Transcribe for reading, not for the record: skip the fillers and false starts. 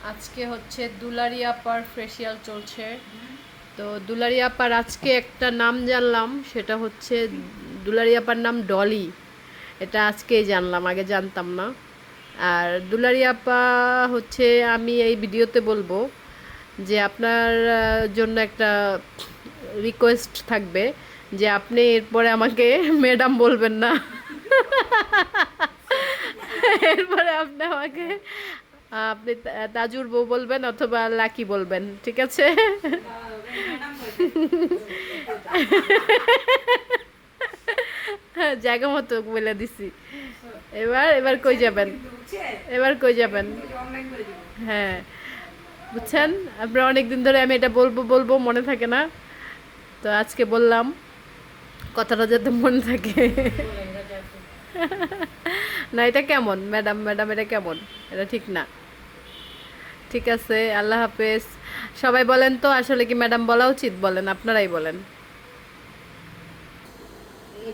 আজকে হচ্ছে দুলারি আপার ফেসিয়াল চলছে। তো দুলারি আপার আজকে একটা নাম জানলাম, সেটা হচ্ছে দুলারি আপার নাম ডলি। এটা আজকেই জানলাম, আগে জানতাম না। আর দুলারি আপা হচ্ছে, আমি এই ভিডিওতে বলবো যে আপনার জন্য একটা রিকোয়েস্ট থাকবে যে আপনি এরপরে আমাকে ম্যাডাম বলবেন না। এরপরে আপনি আমাকে আপনি তাজুর বউ বলবেন অথবা লাকি বলবেন, ঠিক আছে? জায়গা মতো বলে দিছি। এবার এবার কই যাবেন? এবার কই যাবেন? হ্যাঁ, বুঝছেন? আপনার অনেক দিন ধরে আমি এটা বলবো বলবো মনে থাকে না, তো আজকে বললাম, কথাটা যাতে মনে থাকে। না, এটা কেমন ম্যাডাম? ম্যাডাম এটা কেমন? এটা ঠিক না। ঠিক আছে, আল্লাহ হাফেজ। সবাই বলেন তো, আসলে কি ম্যাডাম বলা উচিত? বলেন, আপনারাই বলেন।